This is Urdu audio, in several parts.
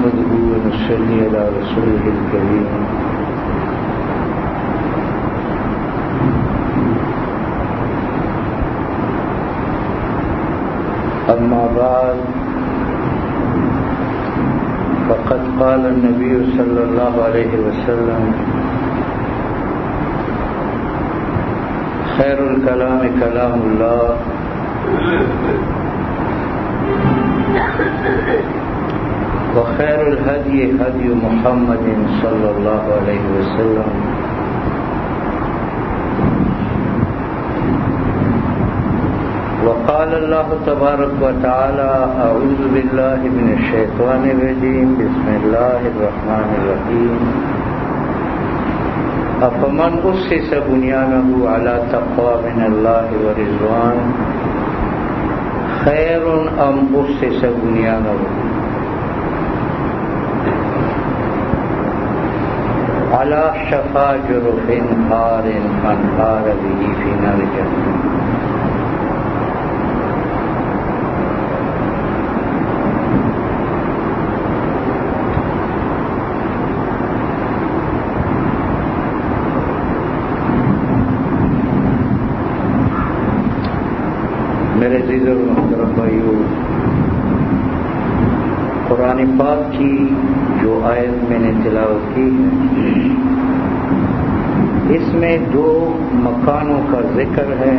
نحمده ونصلي على رسوله الكريم أما بعد فقد قال النبي صلى الله عليه وسلم خير الكلام كلام الله وخير الهدي هدي محمد صلى الله عليه وسلم وقال الله تبارك وتعالى أعوذ بالله من الشيطان الرجيم بسم الله الرحمن الرحيم أفمن أسس بنيانه على تقوى من الله ورضوان خير أم أسس بنيانه على شفا جرف هار فانهار به في نار جهنم. میرے عزیز و محترم بھائیو، قرآن پاک کی جو آیت میں نے تلاوت کی ہے اس میں دو مکانوں کا ذکر ہے.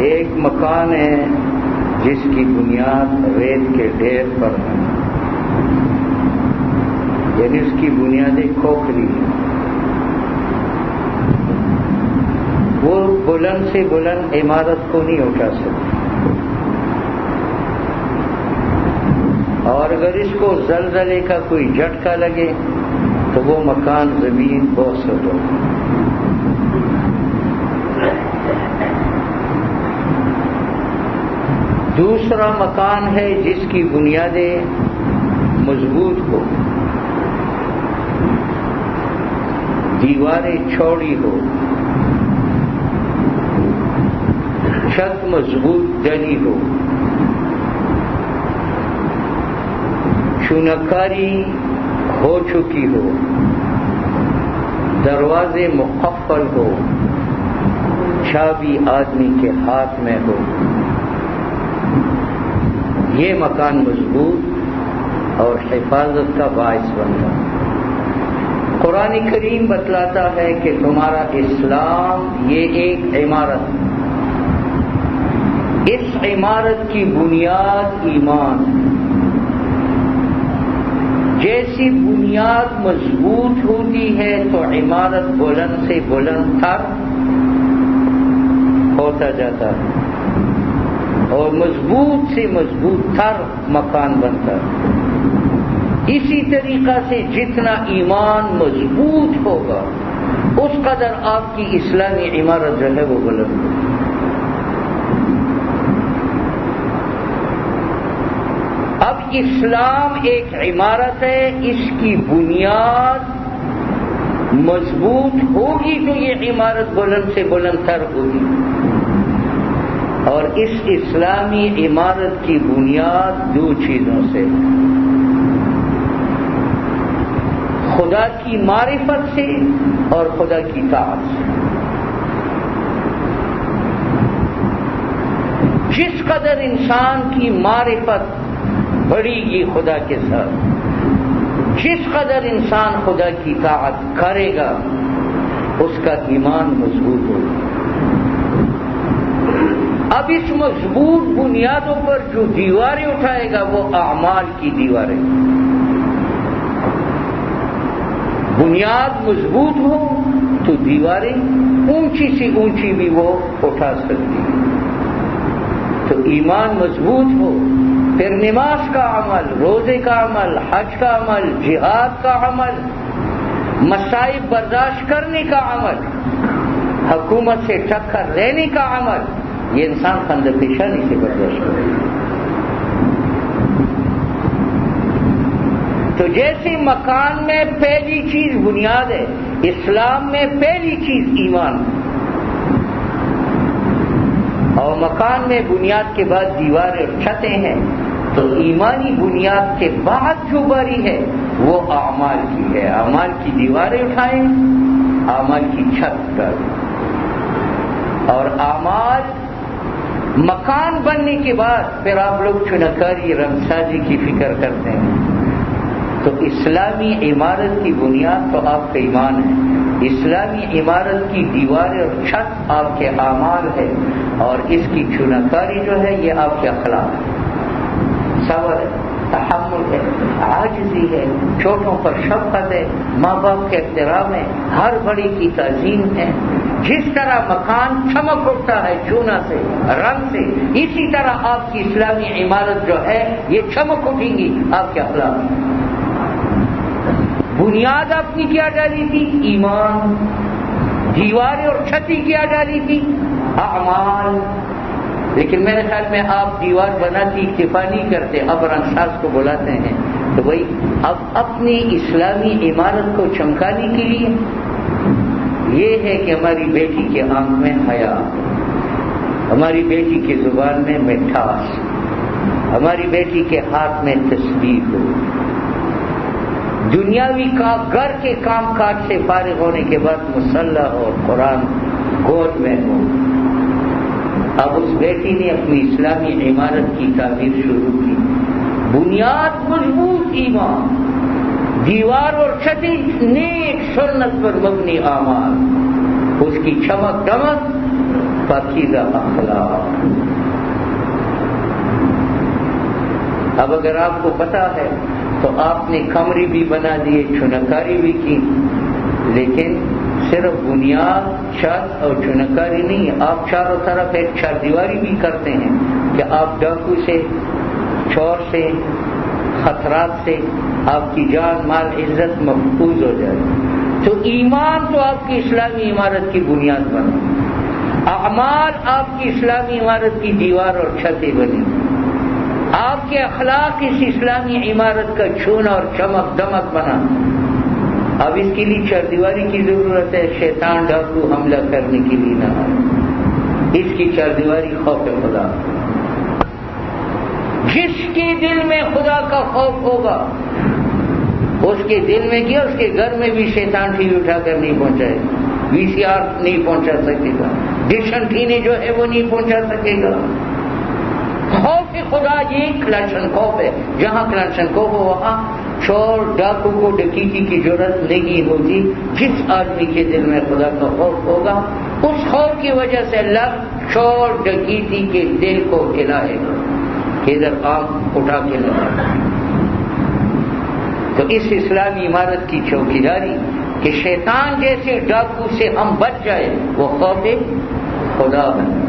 ایک مکان ہے جس کی بنیاد ریت کے ڈھیر پر ہے، یعنی اس کی بنیادیں کھوکھلی ہیں. وہ بلند سے بلند عمارت کو نہیں اٹھا سکتی، اور اگر اس کو زلزلے کا کوئی جھٹکا لگے تو وہ مکان زمین بوس ہو جائے. دوسرا مکان ہے جس کی بنیادیں مضبوط ہو، دیواریں چوڑی ہو، چھت مضبوط ڈلی ہو، چونکاری ہو چکی ہو، دروازے مقفل ہو، چابی آدمی کے ہاتھ میں ہو. یہ مکان مضبوط اور حفاظت کا باعث بنتا. قرآن کریم بتلاتا ہے کہ تمہارا اسلام یہ ایک عمارت، اس عمارت کی بنیاد ایمان. جیسی بنیاد مضبوط ہوتی ہے تو عمارت بلند سے بلند تر ہوتا جاتا ہے اور مضبوط سے مضبوط تر مکان بنتا ہے. اسی طریقہ سے جتنا ایمان مضبوط ہوگا اس قدر آپ کی اسلامی عمارت جو ہے وہ بلند ہوگی. اب اسلام ایک عمارت ہے، اس کی بنیاد مضبوط ہوگی تو یہ عمارت بلند سے بلند تر ہوگی. اور اس اسلامی عمارت کی بنیاد دو چیزوں سے، خدا کی معرفت سے اور خدا کی طاعت سے. جس قدر انسان کی معرفت بڑھے گی خدا کے ساتھ، جس قدر انسان خدا کی طاعت کرے گا اس کا ایمان مضبوط ہوگا. اب اس مضبوط بنیادوں پر جو دیواریں اٹھائے گا وہ اعمال کی دیواریں. بنیاد مضبوط ہو تو دیواریں اونچی سی اونچی بھی وہ اٹھا سکتی ہیں. تو ایمان مضبوط ہو، پھر نماز کا عمل، روزے کا عمل، حج کا عمل، جہاد کا عمل، مصائب برداشت کرنے کا عمل، حکومت سے ٹکر لینے کا عمل، یہ انسان خندق پیشانی سے برداشت کرے. تو جیسے مکان میں پہلی چیز بنیاد ہے، اسلام میں پہلی چیز ایمان، اور مکان میں بنیاد کے بعد دیواریں اور چھتیں ہیں. تو ایمانی بنیاد کے بعد جو باری ہے وہ اعمال کی ہے. اعمال کی دیواریں اٹھائیں، اعمال کی چھت ڈالیں. اور اعمال مکان بننے کے بعد پھر آپ لوگ چنکاری رنگسازی کی فکر کرتے ہیں. تو اسلامی عمارت کی بنیاد تو آپ کا ایمان ہے، اسلامی عمارت کی دیواریں اور چھت آپ کے اعمال ہے، اور اس کی چنکاری جو ہے یہ آپ کے اخلاق ہے. صبر ہے، تحمل ہے، عاجزی ہے، چھوٹوں پر شفقت ہے، ماں باپ کے احترام ہے، ہر بڑی کی تعظیم ہے. جس طرح مکان چمک اٹھتا ہے چونا سے، رنگ سے، اسی طرح آپ کی اسلامی عمارت جو ہے یہ چمک اٹھیں گی آپ کے اخلاق. بنیاد آپ نے کیا ڈالی تھی؟ ایمان. دیواریں اور چھتی کیا ڈالی تھی؟ اعمال. لیکن میرے خیال میں آپ دیوار بناتی اکتفا نہیں کرتے، اب رنگساز کو بلاتے ہیں. تو بھائی اب اپنی اسلامی عمارت کو چمکانے کے لیے یہ ہے کہ ہماری بیٹی کے آنکھ میں حیا، ہماری بیٹی کی زبان میں مٹھاس، ہماری بیٹی کے ہاتھ میں تسبیح ہو. دنیاوی کا گھر کے کام کاج سے فارغ ہونے کے بعد مصلی اور قرآن گود میں ہو. اب اس بیٹی نے اپنی اسلامی عمارت کی تعمیر شروع کی. بنیاد مضبوط ایمان، دیوار اور چھتی نیک سنت پر مبنی اعمال، اس کی چمک دمک پاکیزہ اخلاق. اب اگر آپ کو پتا ہے تو آپ نے کمرے بھی بنا دیے، چنکاری بھی کی، لیکن صرف بنیاد چھت اور چنکاری نہیں، آپ چاروں طرف ایک چار دیواری بھی کرتے ہیں کہ آپ ڈاکو سے، چور سے، خطرات سے آپ کی جان مال عزت محفوظ ہو جائے. تو ایمان تو آپ کی اسلامی عمارت کی بنیاد بنا، اعمال آپ کی اسلامی عمارت کی دیوار اور چھتیں بنی، آپ کے اخلاق اس اسلامی عمارت کا چھونا اور چمک دمک بنا. اب اس کے لیے چار دیواری کی ضرورت ہے، شیطان ڈاکو حملہ کرنے کے لیے نہ آئے. اس کی چار دیواری خوف خدا. جس کے دل میں خدا کا خوف ہوگا اس کے دل میں کیا، اس کے گھر میں بھی شیطان ٹی وی اٹھا کر نہیں پہنچائے، وی سی آر نہیں پہنچا سکے گا، ڈش انٹینے جو ہے وہ نہیں پہنچا سکے گا. خوف خدا یہ کلاشن خوف ہے. جہاں کلاشن خوف ہو وہاں چور ڈاکو کو ڈکیتی کی ضرورت نہیں ہوتی. جس آدمی کے دل میں خدا کا خوف ہوگا اس خوف کی وجہ سے اللہ چور ڈکیتی کے دل کو ہلائے گا کہ ادھر آنکھ اٹھا کے لگا. تو اس اسلامی عمارت کی چوکیداری کہ شیطان جیسے ڈاکو سے ہم بچ جائے وہ خوف خدا بنے.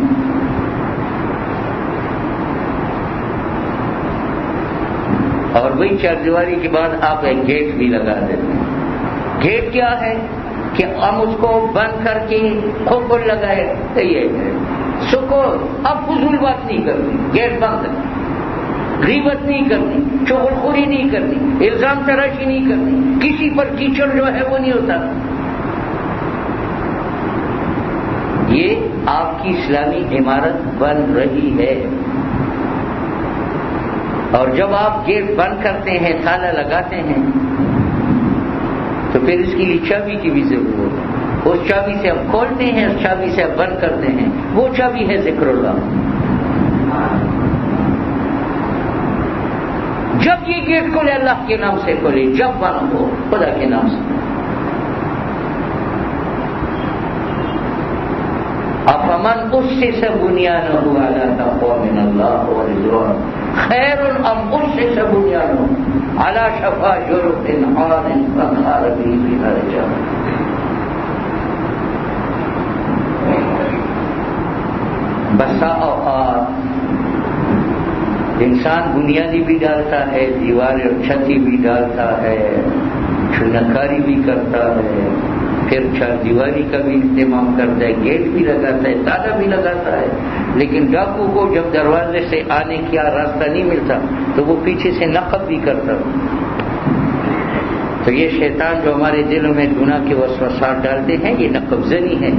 اور وہی چار دیواری کے بعد آپ ایک گیٹ بھی لگا دیتے ہیں. گیٹ کیا ہے کہ ہم اس کو بند کر کے کھوپڑ لگائے تو یہ ہے سکون. اب فضول بات نہیں کرنی، گیٹ بند کرنی، غیبت نہیں کرنی، چغل خوری نہیں کرنی، الزام تراشی نہیں کرنی، کسی پر کیچڑ جو ہے وہ نہیں ہوتا. یہ آپ کی اسلامی عمارت بن رہی ہے. اور جب آپ گیٹ بند کرتے ہیں، تالا لگاتے ہیں، تو پھر اس کے لیے چابی کی بھی ضرورت ہے. اس چابی سے آپ کھولتے ہیں، اس چابی سے آپ بند کرتے ہیں. وہ چابی ہے ذکر اللہ. جب یہ گیٹ کھولے اللہ کے نام سے کھولے، جب بند ہو خدا کے نام سے. افمن اسس بنیانہ علی تقوی من اللہ ورضوان خیر ام اسس بنیانہ علی شفا جرف نہار فانہار به فی نار جہنم. بسا اوقات انسان بنیادی بھی ڈالتا ہے، دیواریں اور چھتی بھی ڈالتا ہے، چنکاری بھی کرتا ہے، پھر چار دیواری کا بھی اہتمام کرتا ہے، گیٹ بھی لگاتا ہے، تالا بھی لگاتا ہے. لیکن ڈاکو کو جب دروازے سے آنے کا راستہ نہیں ملتا تو وہ پیچھے سے نقب بھی کرتا. تو یہ شیطان جو ہمارے دلوں میں گناہ کے وسوسات ڈالتے ہیں یہ نقب زنی ہے.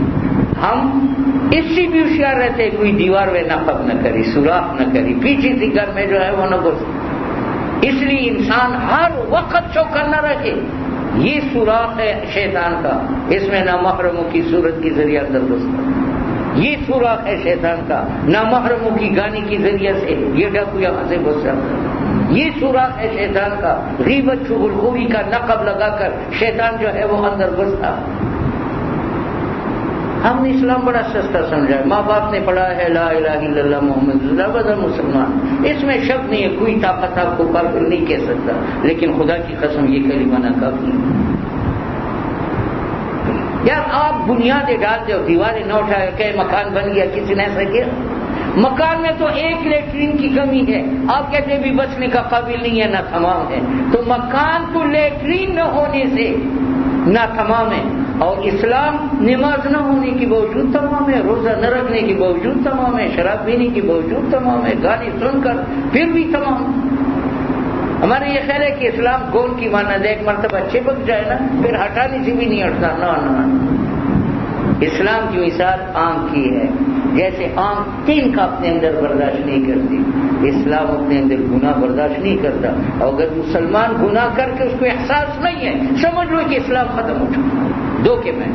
ہم اس سے بھی ہوشیار رہتے کوئی دیوار میں نقب نہ کری، سوراخ نہ کری، پیچھے سے گھر میں جو ہے وہ نہ گھس. اس لیے انسان ہر وقت چوکنا رکھے. یہ سوراخ ہے شیطان کا، اس میں نامحرموں کی صورت کے ذریعے اندر گھستا. یہ سوراخ ہے شیطان کا، نامحرموں کی گانے کے ذریعے سے یہ ڈاکو یہاں سے گھس جاتا ہے. یہ سوراخ ہے شیطان کا، غیبت چغل خوری کا نقب لگا کر شیطان جو ہے وہ اندر گھستا. ہم نے اسلام بڑا سستا سمجھا ہے. ماں باپ نے پڑھا ہے لا الہ الا اللہ محمد رسول اللہ بدل مسلمان. اس میں شک نہیں ہے، کوئی طاقت آپ کو کافر نہیں کہہ سکتا، لیکن خدا کی قسم یہ کلمہ نہ کافی. یار آپ بنیادیں ڈالتے ہو، دیواریں نہ اٹھائے کہ مکان بن گیا، کسی نے ایسا کیا؟ مکان میں تو ایک لیٹرین کی کمی ہے، آپ کہتے بھی بچنے کا قابل نہیں ہے، نہ تمام ہے. تو مکان تو لیٹرین نہ ہونے سے نہ تمام ہے. اور اسلام نماز نہ ہونے کے باوجود تمام ہے، روزہ نہ رکھنے کے باوجود تمام ہے، شراب پینے کے باوجود تمام ہے، گانے سن کر پھر بھی تمام. ہمارے یہ خیال ہے کہ اسلام گول کی مانند ہے، ایک مرتبہ چپک جائے نا پھر ہٹانے سے بھی نہیں ہٹتا. نہ اسلام کی مثال آنکھ کی ہے. جیسے آنکھ تین کا اپنے اندر برداشت نہیں کرتی، اسلام اپنے اندر گناہ برداشت نہیں کرتا. اور اگر مسلمان گناہ کر کے اس کو احساس نہیں ہے، سمجھ لو کہ اسلام ختم ہو چکا دھوکے میں.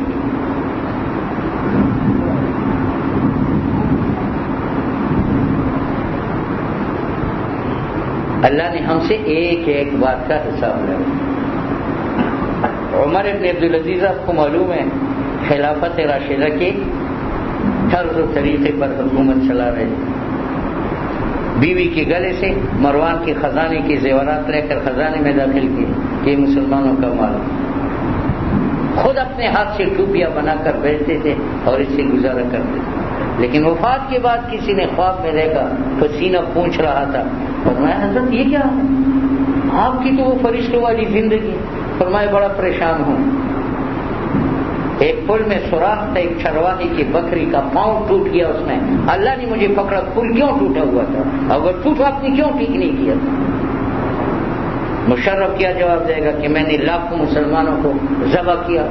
اللہ نے ہم سے ایک ایک بات کا حساب لیا. عمر ابن عبدالعزیز آپ کو معلوم ہے خلافت راشدہ کے طرز و طریقے پر حکومت چلا رہے. بیوی کے گلے سے مروان کے خزانے کے زیورات لے کر خزانے میں داخل کیے کہ مسلمانوں کا مال. خود اپنے ہاتھ سے ٹوپیاں بنا کر بیچتے تھے اور اس سے گزارا کرتے تھے. لیکن وفات کے بعد کسی نے خواب میں دیکھا تو سینہ پوچھ رہا تھا. فرمایا حضرت یہ کیا؟ آپ کی تو وہ فرشتوں والی زندگی. فرمایا بڑا پریشان ہوں. ایک پل میں سوراخ تھا، ایک چرواہے کی بکری کا پاؤں ٹوٹ گیا. اس میں اللہ نے مجھے پکڑا. پل کیوں ٹوٹا ہوا تھا؟ اگر ٹوٹا آپ نے کیوں ٹھیک نہیں کیا؟ مشرف کیا جواب دے گا کہ میں نے لاکھوں مسلمانوں کو ذبح کیا،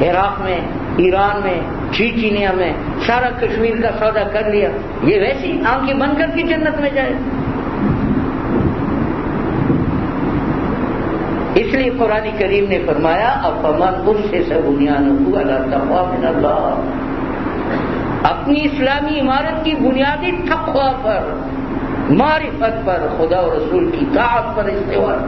عراق میں، ایران میں، چیچینیا میں، سارا کشمیر کا سودا کر لیا. یہ ویسی آنکھیں بند کر کے جنت میں جائے. اس لیے قرآن کریم نے فرمایا افمن اسس بنیانہ علی تقوی من اللہ. اپنی اسلامی عمارت کی بنیادی تقوی پر، معرفت پر، خدا و رسول کی طاعت پر استوار.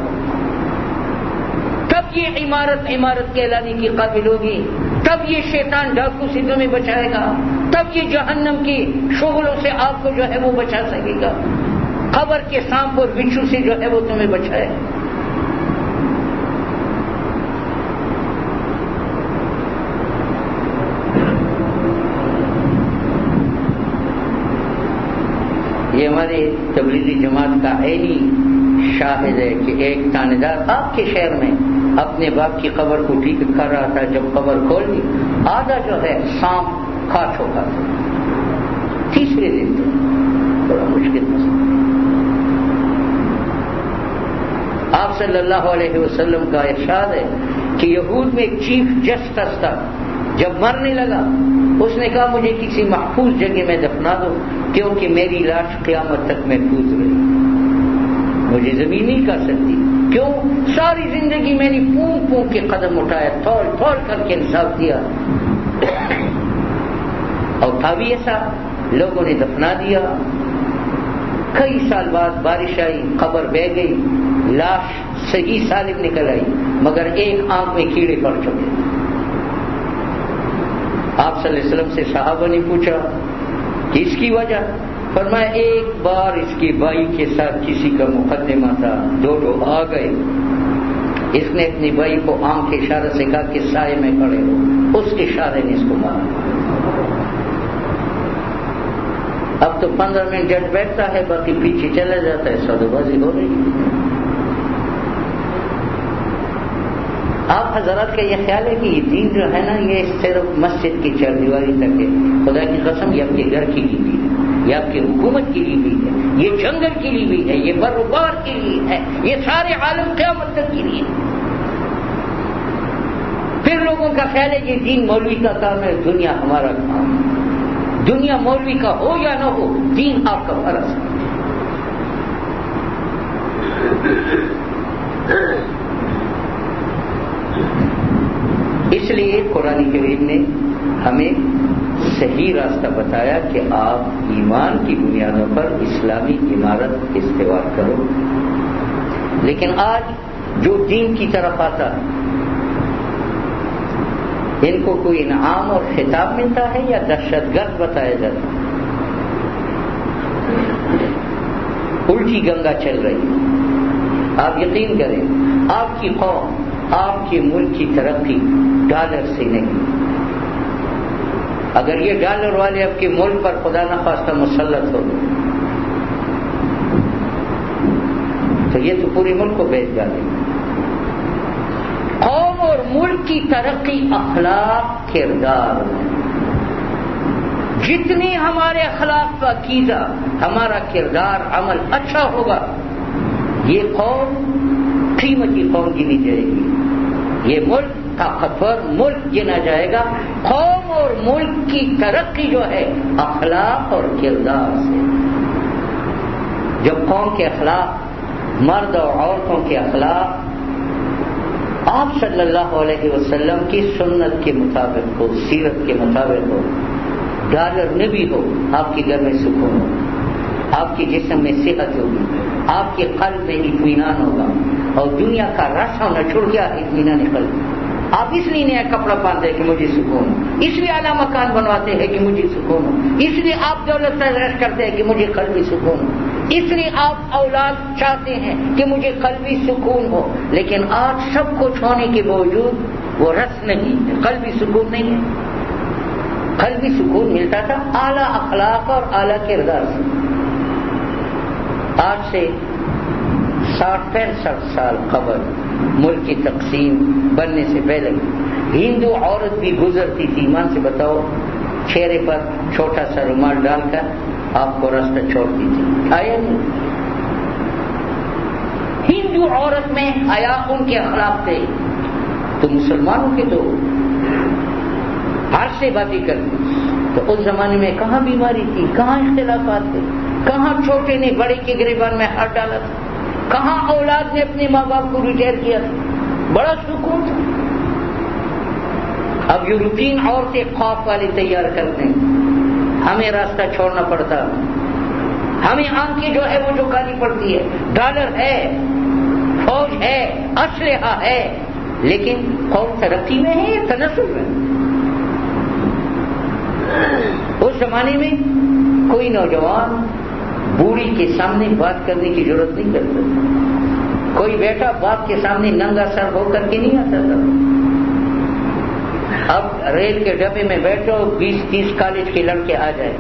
تب یہ عمارت کہلانے کی قابل ہوگی. تب یہ شیطان ڈاکو سے تمہیں بچائے گا. تب یہ جہنم کی شغلوں سے آپ کو جو ہے وہ بچا سکے گا. قبر کے سانپ اور بچھو سے جو ہے وہ تمہیں بچائے. یہ ہماری تبلیغی جماعت کا عینی شاہد ہے کہ ایک تانیدار آپ کے شہر میں اپنے باپ کی قبر کو ٹھیک کر رہا تھا. جب قبر کھول دی آدھا جو ہے سانپ کھا چکا تھا. تیسرے دن بڑا مشکل مسئلہ. آپ صلی اللہ علیہ وسلم کا ارشاد ہے کہ یہود میں ایک چیف جسٹس تھا. جب مرنے لگا اس نے کہا مجھے کسی محفوظ جگہ میں دفنا دو کیونکہ میری لاش قیامت تک محفوظ رہی. مجھے زمین نہیں کر سکتی. کیوں؟ ساری زندگی میں نے پونک پونک کے قدم اٹھایا، تھول تھول کر کے انصاف دیا. اور تھا بھی ایسا، لوگوں نے دفنا دیا. کئی سال بعد بارش آئی، قبر بہ گئی، لاش صحیح سالم نکل آئی، مگر ایک آنکھ میں کیڑے پڑ چکے. آپ صلی اللہ علیہ وسلم سے صحابہ نے پوچھا کہ اس کی وجہ؟ فرمایا ایک بار اس کی بائی کے ساتھ کسی کا مقدمہ تھا، دو آ گئے. اس نے اپنی بائی کو آنکھ کے اشارے سے کہا کہ سائے میں کھڑے ہو. اس کے اشارے نے اس کو مارا. اب تو 15 منٹ جج بیٹھتا ہے، باقی پیچھے چلا جاتا ہے. سودے بازی ہو رہی ہے. آپ حضرات کا یہ خیال ہے کہ یہ دین جو ہے نا یہ صرف مسجد کی چاردیواری تک ہے. خدا کی قسم یہ آپ کے گھر کے لیے بھی ہے، یہ آپ کی حکومت کے لیے بھی ہے، یہ جنگل کے لیے بھی ہے، یہ بر و بار کے لیے ہے، یہ سارے عالم قیامت تک کے لیے. پھر لوگوں کا خیال ہے یہ دین مولوی کا کام ہے، دنیا ہمارا کام ہے۔ دنیا مولوی کا ہو یا نہ ہو، دین آپ کا فرض ہے۔ اس لیے قرآن کریم نے ہمیں صحیح راستہ بتایا کہ آپ ایمان کی بنیادوں پر اسلامی عمارت استوار کرو۔ لیکن آج جو دین کی طرف آتا ہے، ان کو کوئی انعام اور خطاب ملتا ہے یا دہشت گرد بتایا جاتا ہے؟ الٹی گنگا چل رہی ہے۔ آپ یقین کریں، آپ کی قوم، آپ کے ملک کی ترقی ڈالر سے نہیں۔ اگر یہ ڈالر والے آپ کے ملک پر خدا نخواستہ مسلط ہو تو یہ تو پورے ملک کو بیچ ڈالیں گے۔ قوم اور ملک کی ترقی اخلاق، کردار میں۔ جتنی ہمارے اخلاق کا عقیدہ، ہمارا کردار، عمل اچھا ہوگا، یہ قوم قیمتی قوم گنی جائے گی، یہ ملک طاقتور ملک گنا جائے گا۔ قوم اور ملک کی ترقی جو ہے اخلاق اور کردار سے۔ جب قوم کے اخلاق، مرد اور عورتوں کے اخلاق آپ صلی اللہ علیہ وسلم کی سنت کے مطابق ہو، سیرت کے مطابق ہو، ڈالر میں بھی ہو، آپ کے گھر میں سکون ہو، آپ کے جسم میں صحت ہوگی، آپ کے قلب میں اطمینان ہوگا، اور دنیا کا رس ہونا چھوڑ گیا اطمینان قلب۔ آپ اس لیے نیا کپڑا پہنتے ہیں کہ مجھے سکون ہو، اس لیے اعلیٰ مکان بنواتے ہیں کہ مجھے سکون ہو، اس لیے آپ دولت تلاش کرتے ہیں کہ مجھے قلبی سکون ہو، اس لیے آپ اولاد چاہتے ہیں کہ مجھے قلبی سکون ہو۔ لیکن آج سب کچھ ہونے کے باوجود وہ رس نہیں، قلبی سکون نہیں ہے۔ قلبی سکون ملتا تھا اعلیٰ اخلاق اور اعلیٰ کردار سے۔ آج سے 60-65 سال قبل ملک کی تقسیم بننے سے پہلے ہندو عورت بھی گزرتی تھی، ایمان سے بتاؤ، چہرے پر چھوٹا سا رومال ڈال کر آپ کو راستہ چھوڑتی تھی، آیا نہیں؟ ہندو عورت میں حیا ان کے اخلاق تھے، تو مسلمانوں کے تو ہر سے باتیں کرتی۔ تو اس زمانے میں کہاں بیماری تھی، کہاں اختلافات تھے، کہاں چھوٹے نے بڑے کے گریبان میں ہاتھ ڈالا تھا، کہاں اولاد نے اپنے ماں باپ کو ریٹائر کیا تھا، بڑا سکون تھا۔ اب یورپین عورتیں خوف والے تیار کرتے ہیں، ہمیں راستہ چھوڑنا پڑتا، ہمیں آنکھیں جو ہے وہ جھکانی پڑتی ہے۔ ڈالر ہے، فوج ہے، اسلحہ ہے، لیکن قوم ترقی میں ہے یا تنزل میں؟ اس زمانے میں کوئی نوجوان بوڑھی کے سامنے بات کرنے کی ضرورت نہیں کرتا، کوئی بیٹا باپ کے سامنے ننگا سر ہو کر کے نہیں آتا تھا۔ اب ریل کے ڈبے میں بیٹھو، 20-30 کالج کے لڑکے آ جائے،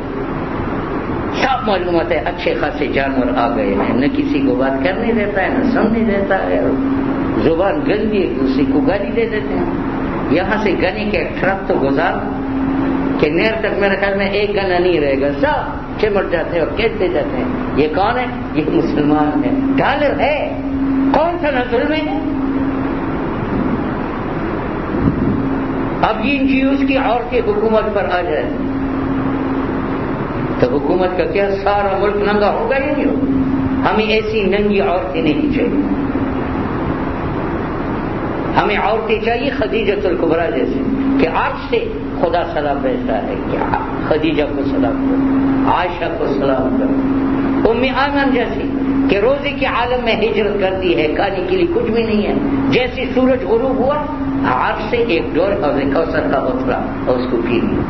سب معلومات ہے اچھے خاصے جانور آ گئے ہیں، نہ کسی کو بات کرنے دیتا ہے، نہ سننے دیتا ہے، زبان گندی ہے، کسی کو گالی دے دیتے ہیں۔ یہاں سے گنے کے ٹرک تو گزار کہ نیر تک میرے خیال میں ایک گنا نہیں رہے گا، سب چمٹ جاتے ہیں اور کہتے جاتے ہیں یہ کون ہے؟ یہ مسلمان ہے۔ ڈالر ہے، کون سا نسل میں ہے؟ اب ان چیز کی عورتیں حکومت پر آ جائیں تو حکومت کا کیا سارا ملک ننگا ہوگا یا نہیں ہوگا؟ ہمیں ایسی ننگی عورتیں نہیں چاہیے، ہمیں عورتیں چاہیے خدیجۃ الکبریٰ جیسے کہ عرش سے خدا سلام بھیجتا ہے کہ خدیجہ کو سلام کرو، عائشہ کو سلام کرو، ام ایمن جیسی کہ روزے کے عالم میں ہجرت کرتی ہے، کھانے کے لیے کچھ بھی نہیں ہے، جیسے سورج غروب ہوا عرش سے ایک ڈور اور کوثر کا اترا اور اس کو پی لیا۔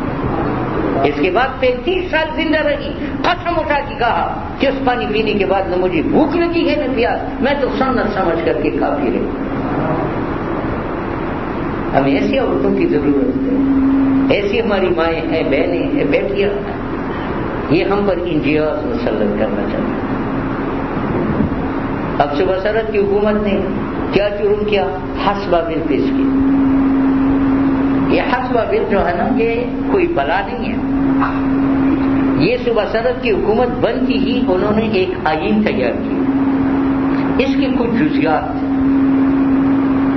اس کے بعد 35 سال زندہ رہی، قسم اٹھا کے کہا کہ اس پانی پینے کے بعد نہ مجھے بھوک لگی ہے نہ پیاس، میں تو سنت سمجھ کر کے کافی رہی۔ ہمیں ایسی عورتوں کی ضرورت ہے، ایسی ہماری مائیں ہیں، بہنیں ہیں، بیٹیاں ہیں، یہ ہم پر انجیاز مسلط کرنا چاہتے ہیں۔ اب صبح سرحد کی حکومت نے کیا جرم کیا؟ حسبہ بل پیش کی۔ یہ حسبہ بل جو ہے نا یہ کوئی بلا نہیں ہے، یہ صوبہ سرحد کی حکومت بنتی ہی انہوں نے ایک آئین تیار کی، اس کے کچھ جزیات تھے،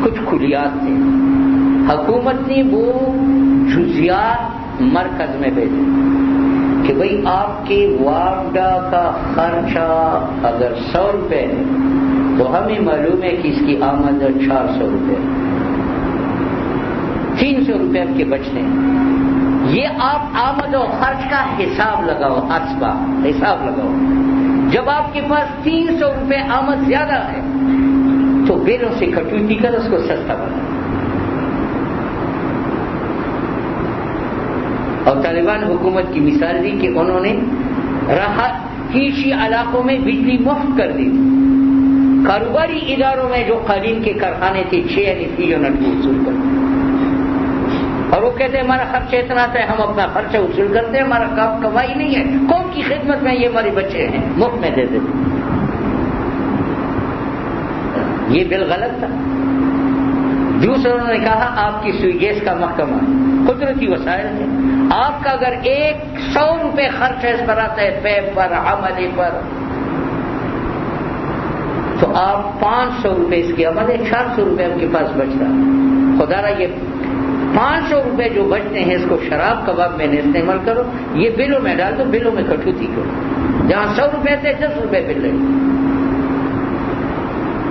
کچھ کلیات تھے، حکومت نے وہ جزیات مرکز میں بھیجے کہ بھئی آپ کے وارڈا کا خرچہ اگر 100 روپے ہے تو ہمیں معلوم ہے کہ اس کی آمد 400 روپے 300 روپے آپ کے بچتے ہیں. یہ آپ آمد و خرچ کا حساب لگاؤ، حساب لگاؤ. جب آپ کے پاس 300 روپے آمد زیادہ ہے تو بیلوں سے کٹوتی کر اس کو سستا بنا. اور طالبان حکومت کی مثال دی کہ انہوں نے راحت کیشی علاقوں میں بجلی مفت کر دی. کاروباری اداروں میں جو قالین کے کارخانے تھے 6 یونٹ وصول کر، اور وہ کہتے ہیں ہمارا خرچہ اتنا ہے، ہم اپنا خرچہ وصول کرتے ہیں، ہمارا کام کمائی نہیں ہے، قوم کی خدمت میں یہ ہمارے بچے ہیں، مفت میں دے دیتے. یہ بل غلط تھا. دوسروں نے کہا آپ کی سوئی گیس کا محکمہ قدرتی وسائل ہے، آپ کا اگر 100 روپے خرچ ہے اس پر آتا ہے پیپ پر، عملے پر، تو آپ 500 روپے اس کی عمل ہے، 400 روپے آپ کے پاس بچ رہا. خدا را یہ 500 روپے جو بچتے ہیں اس کو شراب کباب میں استعمال کرو، یہ بلوں میں ڈال دو، بلوں میں کٹوتی کرو. جہاں 100 روپے تھے 10 روپے بل لیں.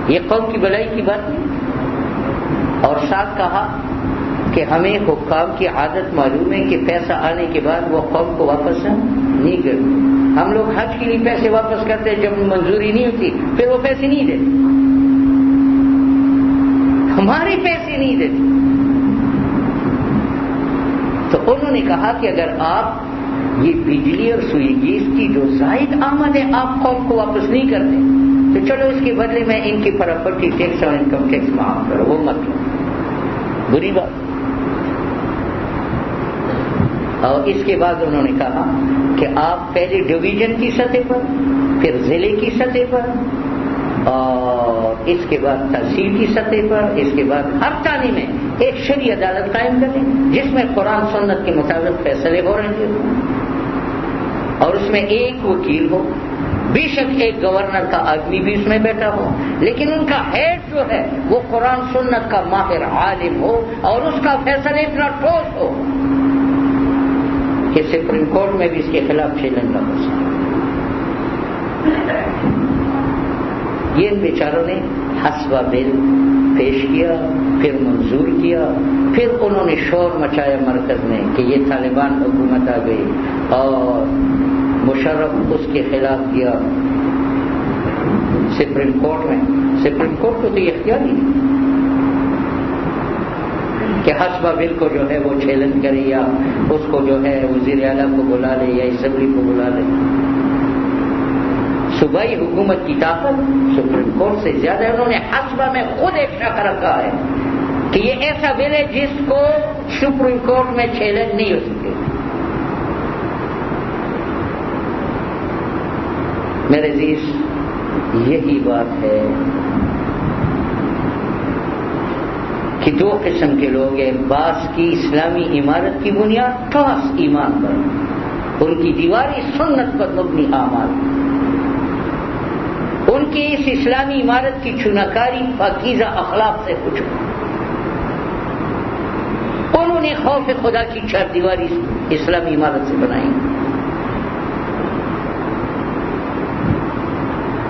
یہ قوم کی بلائی کی بات نہیں. اور ساتھ کہا کہ ہمیں حکام کی عادت معلوم ہے کہ پیسہ آنے کے بعد وہ قوم کو واپس نہیں کرتے. ہم لوگ حج کے لیے پیسے واپس کرتے ہیں، جب منظوری نہیں ہوتی پھر وہ پیسے نہیں دیتے، ہمارے پیسے نہیں دیتے. تو انہوں نے کہا کہ اگر آپ یہ بجلی اور سوئی گیس کی جو زائد آمد ہے آپ قوم کو واپس نہیں کرتے تو چلو اس کے بدلے میں ان کی پراپرٹی ٹیکس اور انکم ٹیکس معاف کرو. وہ مت لو، بری بات. اور اس کے بعد انہوں نے کہا کہ آپ پہلے ڈویژن کی سطح پر، پھر ضلع کی سطح پر، اور اس کے بعد تحصیل کی سطح پر، اس کے بعد ہر تھانے میں ایک شرعی عدالت قائم کریں جس میں قرآن سنت کے مطابق فیصلے ہو رہے ہیں، اور اس میں ایک وکیل ہو، بے شک ایک گورنر کا آدمی بھی اس میں بیٹھا ہو، لیکن ان کا ہیڈ جو ہے وہ قرآن سنت کا ماہر عالم ہو، اور اس کا فیصلہ اتنا ٹھوس ہو کہ سپریم کورٹ میں بھی اس کے خلاف چیلنج نہ ہو سکے. یہ ان بیچاروں نے حسبہ بل پیش کیا، پھر منظور کیا، پھر انہوں نے شور مچایا مرکز میں کہ یہ طالبان حکومت آ گئی، اور مشرف اس کے خلاف کیا سپریم کورٹ میں. سپریم کورٹ کو تو یہ اختیار نہیں کہ حسبہ بل کو جو ہے وہ چیلنج کرے، یا اس کو جو ہے وزیر اعلیٰ کو بلا لے یا اسمبلی کو بلا لے. صوبائی حکومت کی طاقت سپریم کورٹ سے زیادہ ہے. انہوں نے حسبہ میں خود ایک شک رکھا ہے کہ یہ ایسا بل ہے جس کو سپریم کورٹ میں چیلنج نہیں ہو سکے. میرے عزیز، یہی بات ہے کہ دو قسم کے لوگ ہیں. بعض کی اسلامی عمارت کی بنیاد خاص ایمان پر، ان کی دیواری سنت پر مبنی اعمال، ان کی اس اسلامی عمارت کی چناکاری پاکیزہ اخلاق سے کچھ، انہوں نے خوف خدا کی چار دیواری اسلامی عمارت سے بنائی،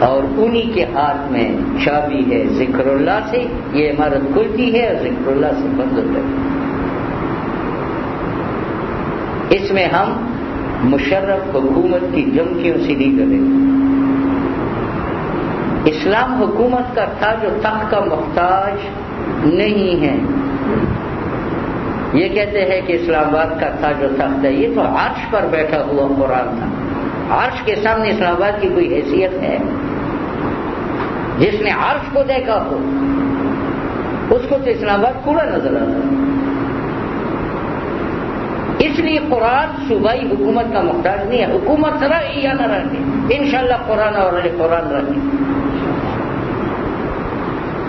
اور انہی کے ہاتھ میں چابی ہے ذکر اللہ سے. یہ عمارت کھلتی ہے اور ذکر اللہ سے بند ہوتا ہے. اس میں ہم مشرف حکومت کی دھمکیوں سے نہیں کریں. اسلام حکومت کا تاج و تخت کا محتاج نہیں ہے. یہ کہتے ہیں کہ اسلام آباد کا تاج و تخت ہے، یہ تو عرش پر بیٹھا ہوا قرآن تھا. عرش کے سامنے اسلام آباد کی کوئی حیثیت ہے؟ جس نے عرش کو دیکھا ہو اس کو تو اسلام آباد کوڑا نظر آتا ہے. اس لیے قرآن صوبائی حکومت کا محتاج نہیں ہے. حکومت رہے یا نہ رہے، انشاءاللہ قرآن اور قرآن رہے.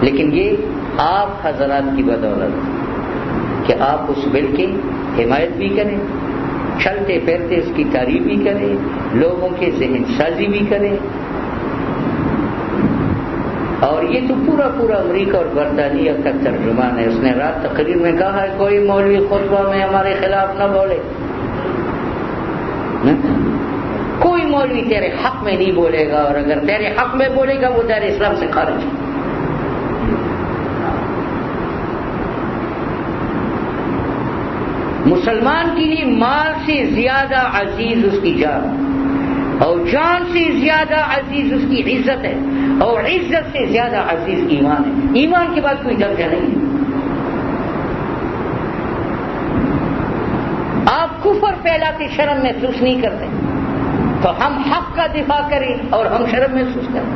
لیکن یہ آپ حضرات کی بدولت کہ آپ اس بل کی حمایت بھی کریں، چلتے پھرتے اس کی تعریف بھی کریں، لوگوں کے ذہن سازی بھی کریں. اور یہ تو پورا پورا امریکہ اور برطانیہ کا ترجمان ہے. اس نے رات تقریر میں کہا ہے کوئی مولوی خطبہ میں ہمارے خلاف نہ بولے. کوئی مولوی تیرے حق میں نہیں بولے گا، اور اگر تیرے حق میں بولے گا وہ دار اسلام سے خارج ہے. مسلمان کے لیے مال سے زیادہ عزیز اس کی جان، اور جان سے زیادہ عزیز اس کی عزت ہے، اور عزت سے زیادہ عزیز ایمان ہے. ایمان کے بعد کوئی درجہ نہیں ہے. آپ کفر پھیلاتے شرم محسوس نہیں کرتے، تو ہم حق کا دفاع کریں اور ہم شرم محسوس کریں.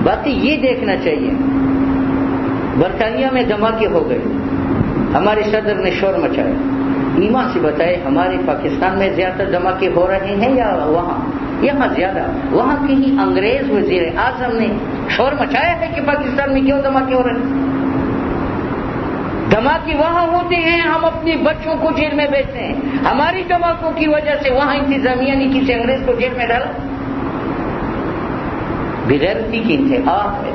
باقی یہ دیکھنا چاہیے، برطانیہ میں دھماکے ہو گئے، ہمارے صدر نے شور مچایا. ایمان سے بتائے ہمارے پاکستان میں زیادہ دھماکے ہو رہے ہیں یا وہاں؟ یہاں زیادہ. وہاں کہیں انگریز وزیر اعظم نے شور مچایا ہے کہ پاکستان میں کیوں دھماکے ہو رہے ہیں؟ دھماکے وہاں ہوتے ہیں، ہم اپنے بچوں کو جیل میں بیچتے ہیں. ہماری دھماکوں کی وجہ سے وہاں انتظامیہ نے کسی انگریز کو جیل میں ڈالا. بغیرتی کی انتہا ہے.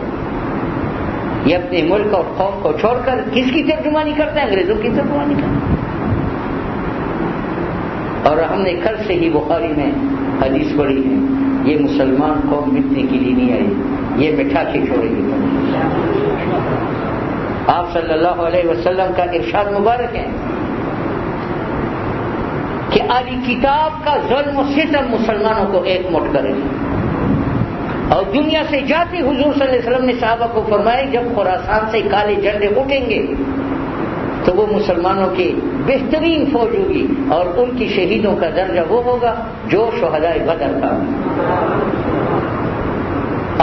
یہ اپنے ملک اور قوم کو چھوڑ کر کس کی ترجمانی کرتے ہیں؟ انگریزوں کی ترجمانی کرتے ہیں. اور ہم نے کل سے ہی بخاری میں حدیث پڑھی ہے، یہ مسلمان قوم مٹنے کے لیے نہیں آئی، یہ مٹھا کے چھوڑے گی. آپ صلی اللہ علیہ وسلم کا ارشاد مبارک ہے کہ اہل کتاب کا ظلم و ستم مسلمانوں کو ایک مٹ کرے. اور دنیا سے جاتے حضور صلی اللہ علیہ وسلم نے صحابہ کو فرمایا جب خراسان سے کالے جھنڈے اٹھیں گے تو وہ مسلمانوں کی بہترین فوج ہوگی، اور ان کی شہیدوں کا درجہ وہ ہوگا جو شہدائے بدر کا،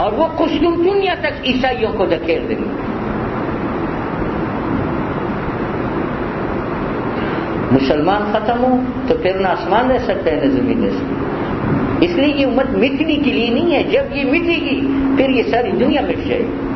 اور وہ قسطنطنیہ تک عیسائیوں کو دھکیل دیں گے. مسلمان ختم ہو تو پھر نہ آسمان رہ سکتا ہے نہ زمین رہ سکتی. اس لیے یہ امت مٹنے کے لیے نہیں ہے. جب یہ مٹے گی پھر یہ ساری دنیا مٹ جائے گی.